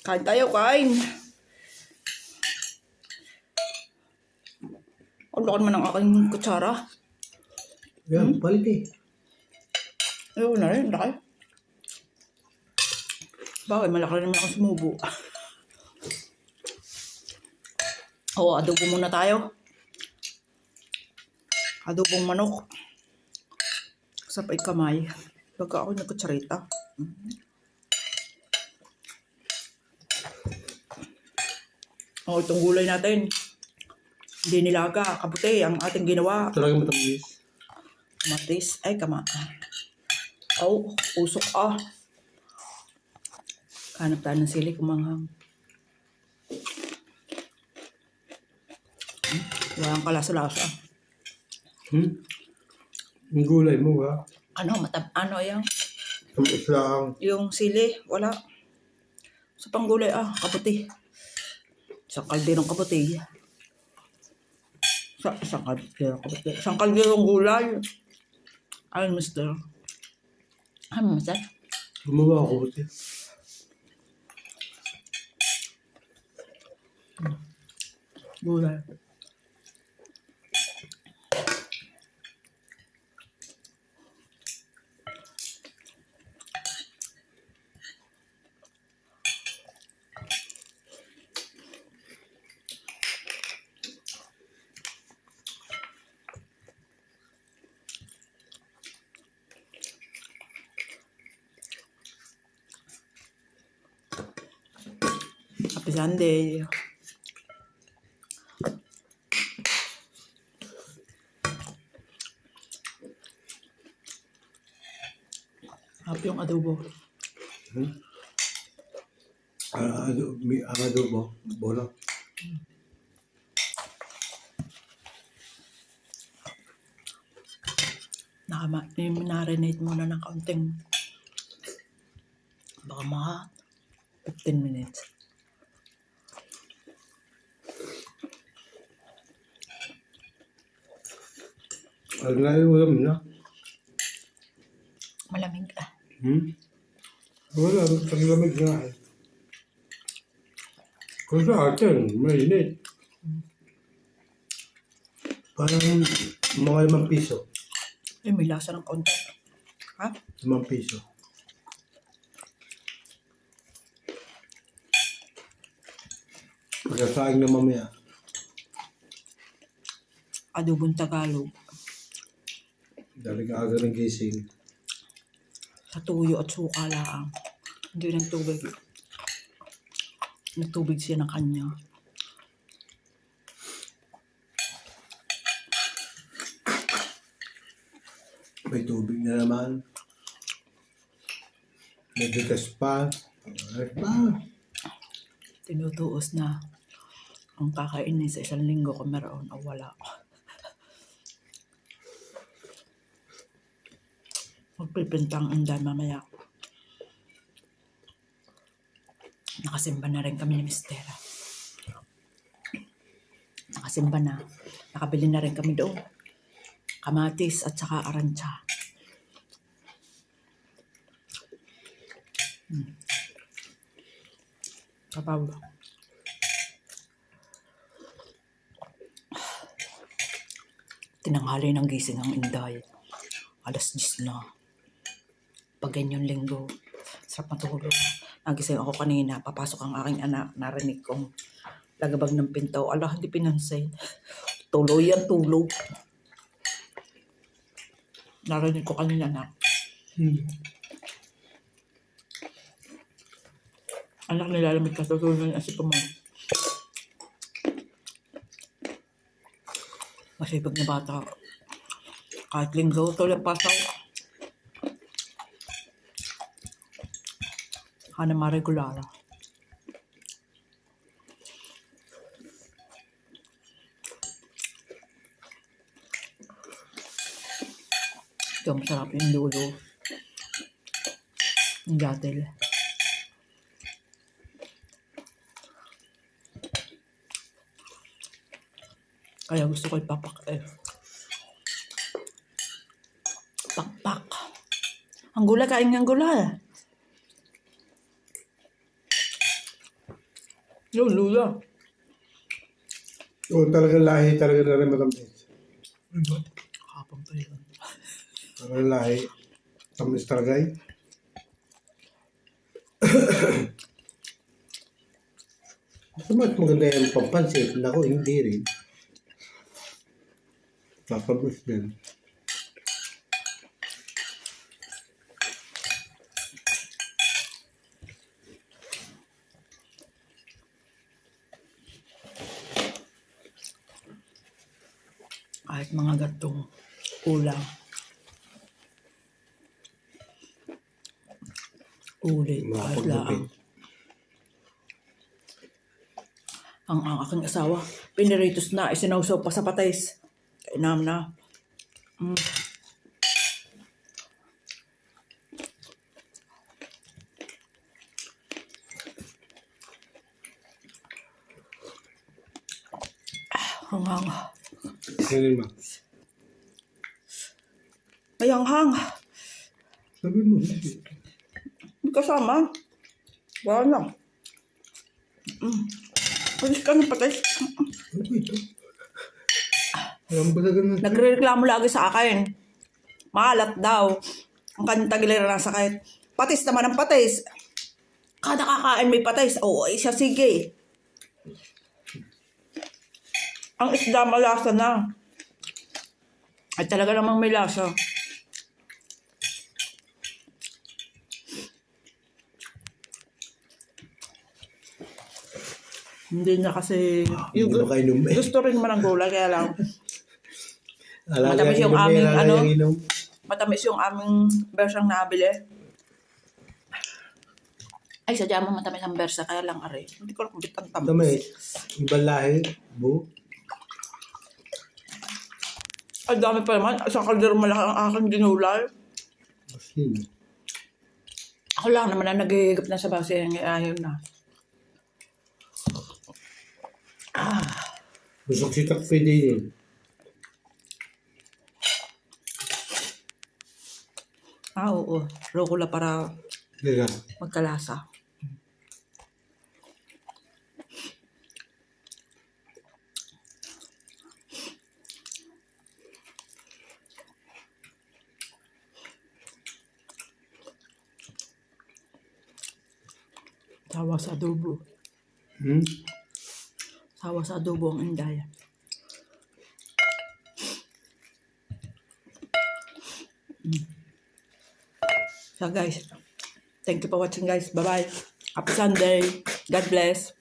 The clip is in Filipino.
Kain tayo, kain. Ang laki naman ang aking kutsara. Yan, palit eh. Ayun na rin, laki. Bakit? Malaki naman ako sumubo. Oo, adobo muna tayo. Adobong manok. Sapay kamay. Pagka ako nagkutsarita. Oo, itong gulay natin. Hindi nilaga, kabuti ang ating ginawa. Talagang matamis. Matis, ay usok ah. Hanap tayo ng sili kumanghang. Walang kalasa-lasa. Yung gulay mo ha? Ano yan? Tamis lang. Yung sili, wala. Sa panggulay kaputi. Sa kalderong kaputi. Sa kalderong kaputi. Sa kalderong gulay. Ay, mister. Ano, mister? Gumawa ako buti. Gulay. Happy Sunday. Happy yung adobo. Ang adobo, bola. Marinate muna ng kaunting. Baka mga 15 minutes. Ang ulam na. Malamig ka. Wala, paglamig nga eh. Kung sa atin, mainit. Parang mga 5 piso. Ay, may lasa ng kaunti. Ha? 5 piso. Pagkasaing na mamaya. Adobong Tagalog. Daling aga ng gising. Sa tuyo at suka lang. Hindi ng tubig. Nagtubig siya ng kanya. May tubig na naman. May bigas pa. Tinutuos na ang kakainin sa isang linggo kung meron o wala. Magpipintang inday mamaya. Nakasimba na rin kami ni Mister. Nakasimba na. Nakabili na rin kami doon. Kamatis at saka aransya. Kapaw. Tinanghali ng gising ang inday. 10:00 na. Pag ganyan linggo, sarap matulog. Nagising ako kanina, papasok ang aking anak, narinig kong lagabag ng pinto. Ala, hindi pinansin. Tuloy yan, tulog. Narinig ko kanina na. Anak, nilalamig ka, tutulog na si Pumay. Masipag na bata. Kahit linggo, tuloy pasaw. Hana maregulara. Ito, masarap yung dulo. Yung datil. Kaya gusto ko ipapak Pakpak. Ang gulay, kain ng gulay. Yung lula. Oo, talagang lahi talaga na rin matamis. Kapang pa yun. Talagang lahi. Tamis talaga eh. Basta mas maganda yung pampansit. Naku, hindi rin. Kakabos din. Kahit mga gatong ulam. Ulit. Kahit Makapaglapit. laang. Ang aking asawa, piniritos na, isinawsaw pa sa patis. Kainam na. Hanghang. Ganun ba? Ay, hanghang. Sabi mo. May kasama. Wala na. Patis ka ng patis. Ano ba ito? Alam ba na ganun? Nagre-reklamo lagi sa akin. Maalat daw. Ang kanyang tagiliran ng sakit. Patis naman ang patis. Kada kakain may patis. Oo, siya sige. Ang isda malasa na. Ay talaga namang may lasa. Hindi na kasi... Hindi mo kainom eh. Gusto rin naman ang gulay, kaya lang Alaga matamis yung inom eh, aming, alaga ano? yung inom. matamis yung aming bersang nabili. Ay, sadya mo matamis ang bersa, kaya lang are. Hindi ko lang ang tamis. Tamis. Ibang lahi. Bu. Ang dami pa naman. Isang kaldero malaki ang aking ginulay. Asin. Ako lang naman na naghihigap na sa base. Ayaw na. Busok si Takfi din. Oo. Rukula para Diga. magkalasa. Sawa sa adobo. Sawa sa adobo ang Inday. So guys, thank you for watching guys. Bye-bye. Happy Sunday. God bless.